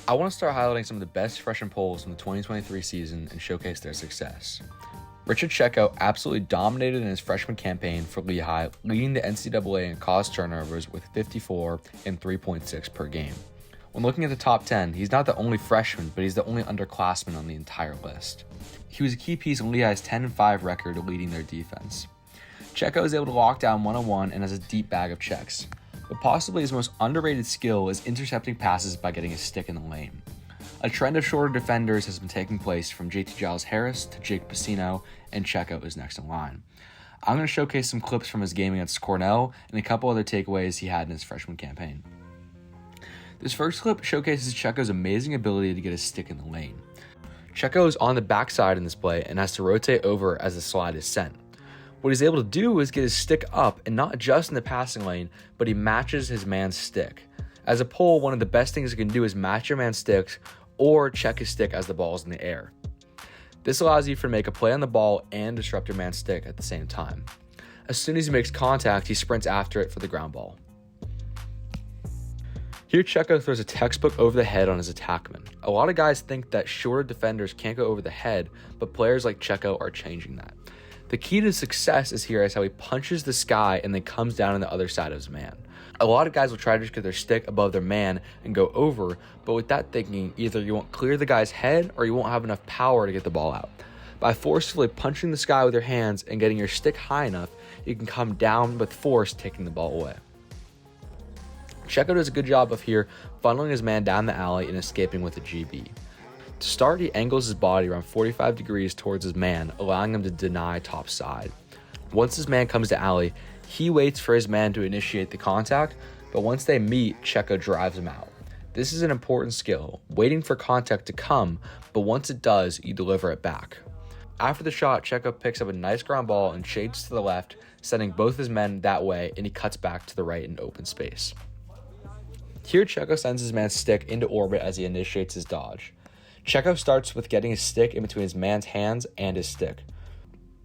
I want to start highlighting some of the best freshman polls from the 2023 season and showcase their success. Richard Checo absolutely dominated in his freshman campaign for Lehigh, leading the NCAA in caused turnovers with 54 and 3.6 per game. When looking at the top 10, he's not the only freshman, but he's the only underclassman on the entire list. He was a key piece in Lehigh's 10-5 record leading their defense. Checo is able to lock down one-on-one and has a deep bag of checks, but possibly his most underrated skill is intercepting passes by getting a stick in the lane. A trend of shorter defenders has been taking place from JT Giles-Harris to Jake Pacino, and Checo is next in line. I'm going to showcase some clips from his game against Cornell and a couple other takeaways he had in his freshman campaign. This first clip showcases Checo's amazing ability to get a stick in the lane. Checo is on the backside in this play and has to rotate over as the slide is sent. What he's able to do is get his stick up and not just in the passing lane, but he matches his man's stick. As a pole, one of the best things you can do is match your man's sticks or check his stick as the ball is in the air. This allows you to make a play on the ball and disrupt your man's stick at the same time. As soon as he makes contact, he sprints after it for the ground ball. Here, Checo throws a textbook over the head on his attackman. A lot of guys think that shorter defenders can't go over the head, but players like Checo are changing that. The key to success is how he punches the sky and then comes down on the other side of his man. A lot of guys will try to just get their stick above their man and go over, but with that thinking, either you won't clear the guy's head or you won't have enough power to get the ball out. By forcefully punching the sky with your hands and getting your stick high enough, you can come down with force, taking the ball away. Checo does a good job of here funneling his man down the alley and escaping with a GB. To start, he angles his body around 45 degrees towards his man, allowing him to deny top side. Once his man comes to alley, he waits for his man to initiate the contact, but once they meet, Checo drives him out. This is an important skill, waiting for contact to come, but once it does, you deliver it back. After the shot, Checo picks up a nice ground ball and shades to the left, sending both his men that way, and he cuts back to the right in open space. Here, Checo sends his man's stick into orbit as he initiates his dodge. Checo starts with getting his stick in between his man's hands and his stick.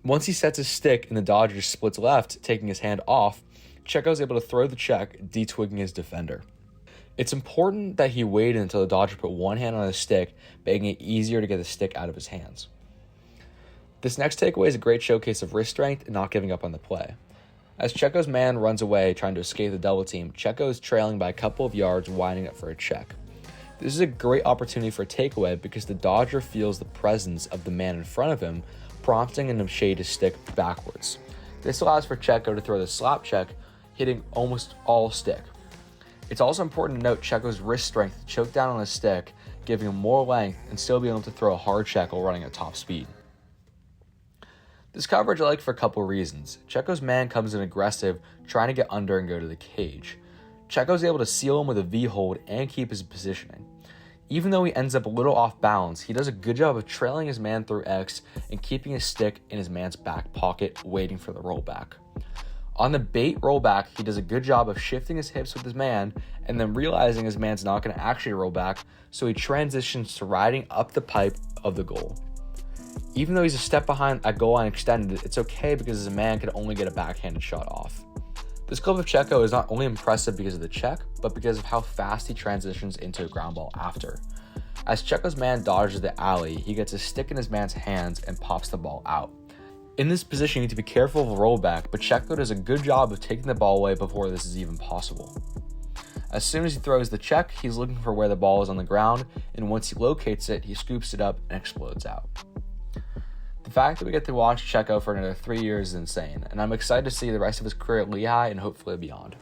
Once he sets his stick and the dodger splits left, taking his hand off, Checo is able to throw the check, detwigging his defender. It's important that he waited until the dodger put one hand on his stick, making it easier to get the stick out of his hands. This next takeaway is a great showcase of wrist strength and not giving up on the play. As Checo's man runs away trying to escape the double team, Checo is trailing by a couple of yards, winding up for a check. This is a great opportunity for a takeaway because the dodger feels the presence of the man in front of him, prompting him to shade his stick backwards. This allows for Checo to throw the slap check, hitting almost all stick. It's also important to note Checo's wrist strength to choke down on his stick, giving him more length and still being able to throw a hard check while running at top speed. This coverage I like for a couple reasons. Checo's man comes in aggressive, trying to get under and go to the cage. Checo's able to seal him with a V-hold and keep his positioning. Even though he ends up a little off balance, he does a good job of trailing his man through X and keeping his stick in his man's back pocket, waiting for the rollback. On the bait rollback, he does a good job of shifting his hips with his man and then realizing his man's not going to actually roll back, so he transitions to riding up the pipe of the goal. Even though he's a step behind at goal line extended, it's okay because his man can only get a backhanded shot off. This clip of Checo is not only impressive because of the check, but because of how fast he transitions into a ground ball after. As Checo's man dodges the alley, he gets a stick in his man's hands and pops the ball out. In this position, you need to be careful of a rollback, but Checo does a good job of taking the ball away before this is even possible. As soon as he throws the check, he's looking for where the ball is on the ground, and once he locates it, he scoops it up and explodes out. The fact that we get to watch Checo for another 3 years is insane, and I'm excited to see the rest of his career at Lehigh and hopefully beyond.